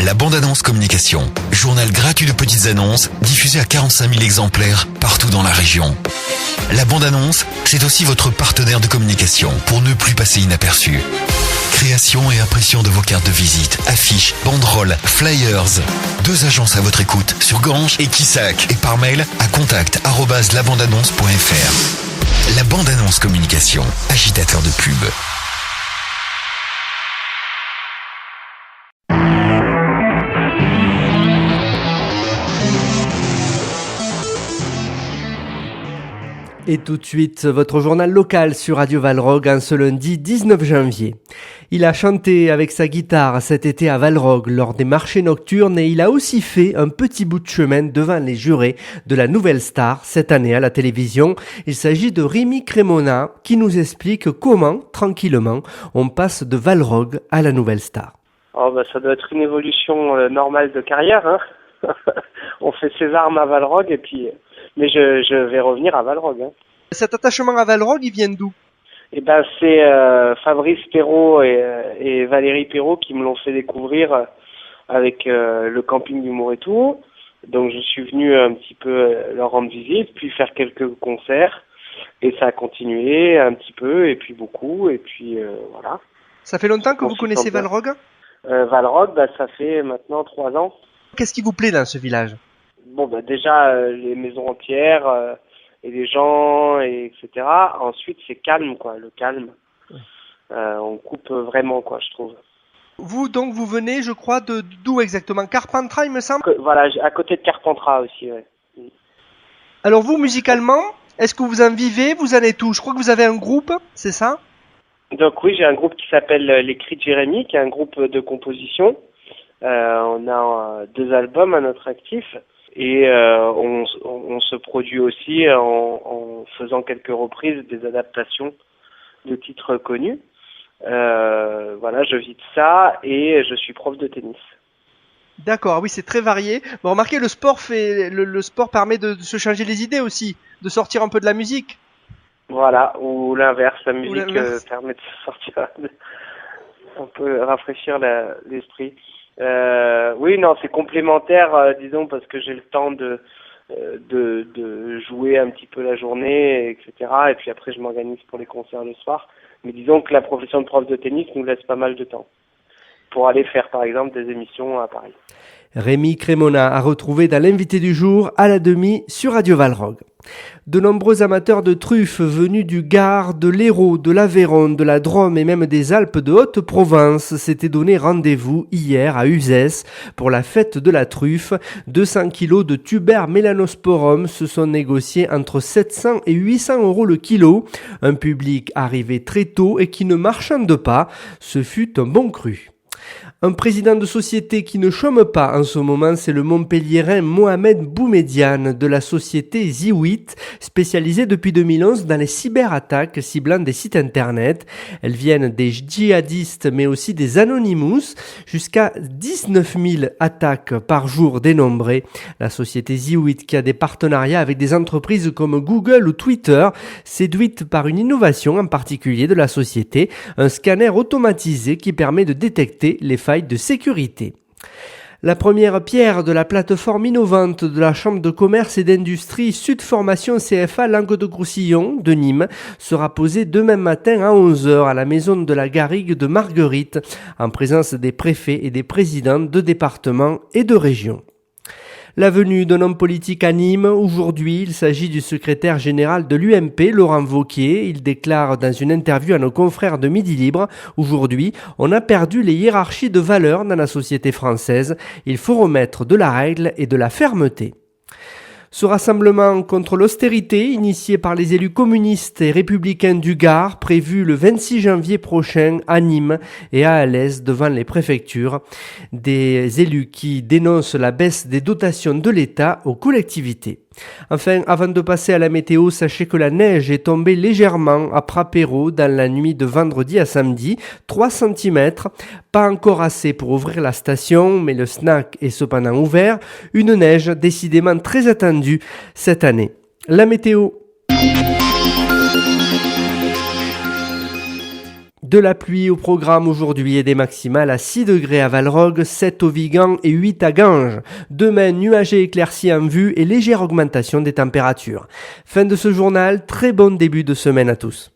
La bande-annonce communication. Journal gratuit de petites annonces diffusé à 45 000 exemplaires partout dans la région. La bande-annonce, c'est aussi votre partenaire de communication pour ne plus passer inaperçu. Création et impression de vos cartes de visite, affiches, banderoles, flyers. 2 agences à votre écoute sur Ganges et Quissac et par mail à contact@labandeannonce.fr. La bande-annonce communication, agitateur de pub. Et tout de suite, votre journal local sur Radio Valrog en ce lundi 19 janvier. Il a chanté avec sa guitare cet été à Valrog lors des marchés nocturnes et il a aussi fait un petit bout de chemin devant les jurés de la Nouvelle Star cette année à la télévision. Il s'agit de Rémi Crémona qui nous explique comment, tranquillement, on passe de Valrog à la Nouvelle Star. Ça doit être une évolution normale de carrière. Hein. On fait ses armes à Valrog et puis... Mais je vais revenir à Valrog. Hein. Cet attachement à Valrog, il vient d'où ? C'est Fabrice Perrault et Valérie Perrault qui me l'ont fait découvrir avec le camping du Mouretou. Donc je suis venu un petit peu leur rendre visite, puis faire quelques concerts. Et ça a continué un petit peu, et puis beaucoup, et puis voilà. Ça fait longtemps que vous connaissez Valrog ? Valrog, ça fait maintenant 3 ans. Qu'est-ce qui vous plaît dans ce village ? Déjà, les maisons en pierre et les gens, etc. Ensuite, c'est calme, le calme. On coupe vraiment, je trouve. Vous, donc, vous venez, je crois, d'où exactement ? Carpentras, il me semble ? Voilà, à côté de Carpentras aussi, ouais. Alors vous, musicalement, est-ce que vous en vivez ? Vous en êtes où ? Je crois que vous avez un groupe, c'est ça ? Donc oui, j'ai un groupe qui s'appelle Les Cris de Jérémy, qui est un groupe de composition. On a 2 albums à notre actif. Et on se produit aussi en faisant quelques reprises des adaptations de titres connus. Je vis de ça et je suis prof de tennis. D'accord, oui, c'est très varié. Bon, remarquez, le sport permet de se changer les idées aussi, de sortir un peu de la musique. Voilà, ou l'inverse, la musique permet de sortir, un peu rafraîchir l'esprit. C'est complémentaire, disons, parce que j'ai le temps de jouer un petit peu la journée, etc. Et puis après, je m'organise pour les concerts le soir. Mais disons que la profession de prof de tennis nous laisse pas mal de temps pour aller faire, par exemple, des émissions à Paris. Rémi Crémona a retrouvé dans l'invité du jour à la demi sur Radio Valrog. De nombreux amateurs de truffes venus du Gard, de l'Hérault, de l'Aveyron, de la Drôme et même des Alpes de Haute-Provence s'étaient donné rendez-vous hier à Uzès pour la fête de la truffe. 200 kilos de Tuber melanosporum se sont négociés entre 700 et 800 euros le kilo. Un public arrivé très tôt et qui ne marchande pas. Ce fut un bon cru. Un président de société qui ne chôme pas en ce moment, c'est le Montpelliérain Mohamed Boumediane de la société Ziwit, spécialisée depuis 2011 dans les cyberattaques ciblant des sites internet. Elles viennent des djihadistes mais aussi des Anonymous, jusqu'à 19 000 attaques par jour dénombrées. La société Ziwit, qui a des partenariats avec des entreprises comme Google ou Twitter, séduite par une innovation en particulier de la société, un scanner automatisé qui permet de détecter les failles de sécurité. La première pierre de la plateforme innovante de la Chambre de commerce et d'industrie Sud Formation CFA Languedoc-Roussillon de Nîmes sera posée demain matin à 11h à la maison de la Garrigue de Marguerite, en présence des préfets et des présidents de départements et de régions. La venue d'un homme politique à Nîmes. Aujourd'hui, il s'agit du secrétaire général de l'UMP, Laurent Wauquiez. Il déclare dans une interview à nos confrères de Midi Libre: aujourd'hui, on a perdu les hiérarchies de valeurs dans la société française. Il faut remettre de la règle et de la fermeté. Ce rassemblement contre l'austérité, initié par les élus communistes et républicains du Gard, prévu le 26 janvier prochain à Nîmes et à Alès devant les préfectures. Des élus qui dénoncent la baisse des dotations de l'État aux collectivités. Enfin, avant de passer à la météo, sachez que la neige est tombée légèrement à Prapéro dans la nuit de vendredi à samedi, 3 cm. Pas encore assez pour ouvrir la station, mais le snack est cependant ouvert. Une neige décidément très attendue cette année. La météo. De la pluie au programme aujourd'hui et des maximales à 6 degrés à Valrogue, 7 au Vigan et 8 à Ganges. Demain, nuages et éclaircies en vue et légère augmentation des températures. Fin de ce journal, très bon début de semaine à tous.